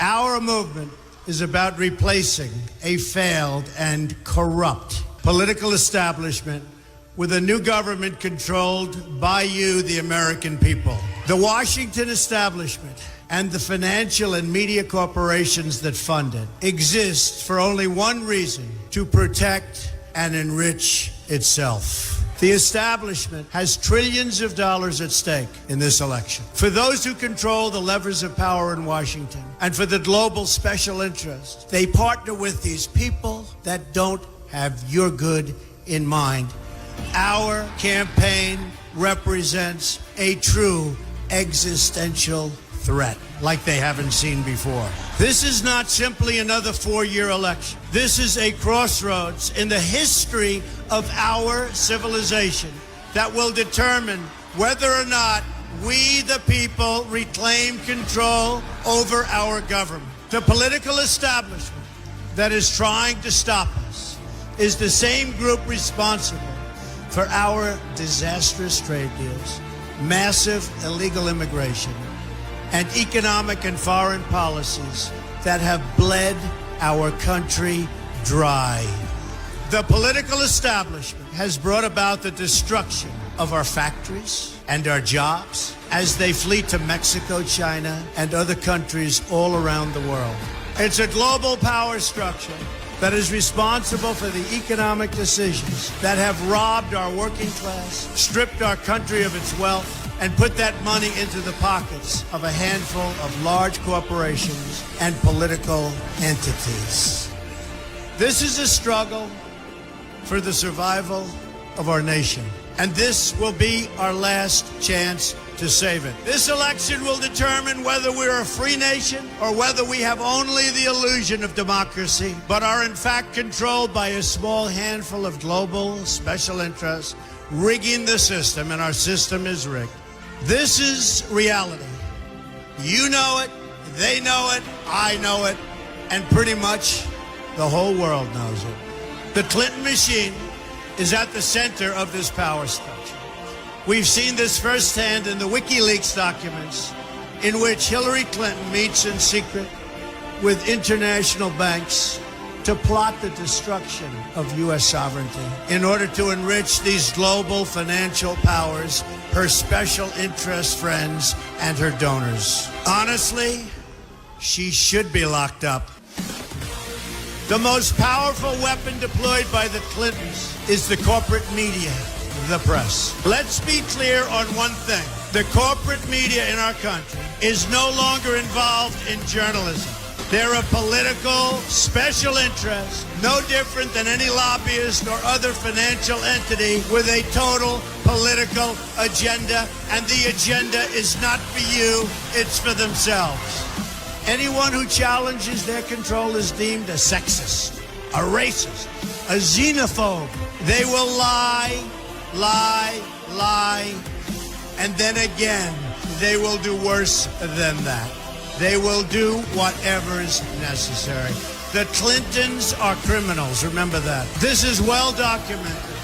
Our movement is about replacing a failed and corrupt political establishment with a new government controlled by you, the American people. The Washington establishment and the financial and media corporations that fund it exist for only one reason: to protect and enrich itself. The establishment has trillions of dollars at stake in this election. For those who control the levers of power in Washington and for the global special interest, they partner with these people that don't have your good in mind. Our campaign represents a true existential threat like they haven't seen before. This is not simply another four-year election. This is a crossroads in the history of our civilization that will determine whether or not we, the people, reclaim control over our government. The political establishment that is trying to stop us is the same group responsible for our disastrous trade deals, massive illegal immigration, and economic and foreign policies that have bled our country dry. The political establishment has brought about the destruction of our factories and our jobs as they flee to Mexico, China, and other countries all around the world. It's a global power structure that is responsible for the economic decisions that have robbed our working class, stripped our country of its wealth, and put that money into the pockets of a handful of large corporations and political entities. This is a struggle for the survival of our nation, and this will be our last chance to save it. This election will determine whether we're a free nation or whether we have only the illusion of democracy, but are in fact controlled by a small handful of global special interests rigging the system, and our system is rigged. This is reality. You know it, they know it, I know it, and pretty much the whole world knows it. The Clinton machine is at the center of this power structure. We've seen this firsthand in the WikiLeaks documents, in which Hillary Clinton meets in secret with international banks to plot the destruction of U.S. sovereignty in order to enrich these global financial powers, her special interest friends, and her donors. Honestly, she should be locked up. The most powerful weapon deployed by the Clintons is the corporate media, the press. Let's be clear on one thing. The corporate media in our country is no longer involved in journalism. They're a political special interest, no different than any lobbyist or other financial entity with a total political agenda, and the agenda is not for you, it's for themselves. Anyone who challenges their control is deemed a sexist, a racist, a xenophobe. They will lie, and then again, they will do worse than that. They will do whatever is necessary. The Clintons are criminals, remember that. This is well documented,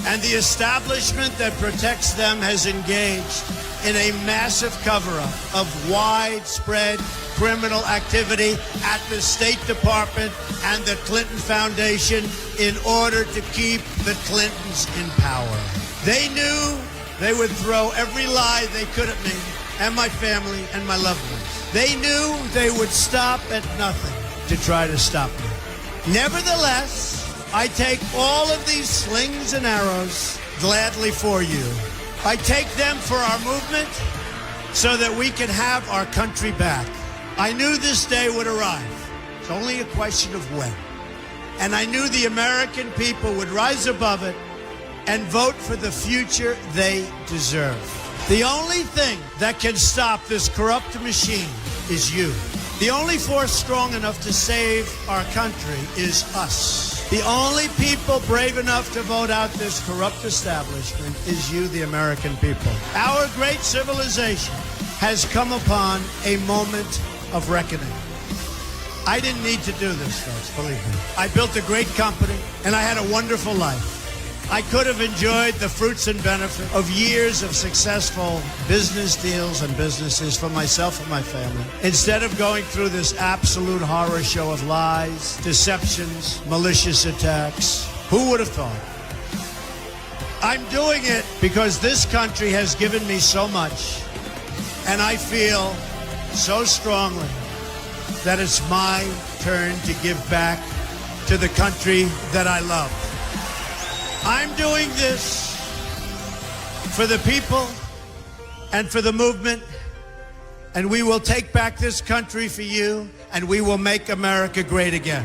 and the establishment that protects them has engaged in a massive cover-up of widespread criminal activity at the State Department and the Clinton Foundation in order to keep the Clintons in power. They knew they would throw every lie they could at me and my family and my loved ones. They knew they would stop at nothing to try to stop me. Nevertheless, I take all of these slings and arrows gladly for you. I take them for our movement so that we can have our country back. I knew this day would arrive. It's only a question of when. And I knew the American people would rise above it and vote for the future they deserve. The only thing that can stop this corrupt machine is you. The only force strong enough to save our country is us. The only people brave enough to vote out this corrupt establishment is you, the American people. Our great civilization has come upon a moment of reckoning. I didn't need to do this, folks, believe me. I built a great company, and I had a wonderful life. I could have enjoyed the fruits and benefits of years of successful business deals and businesses for myself and my family. Instead of going through this absolute horror show of lies, deceptions, malicious attacks, who would have thought? I'm doing it because this country has given me so much, and I feel so strongly that it's my turn to give back to the country that I love. I'm doing this for the people and for the movement, and we will take back this country for you, and we will make America great again.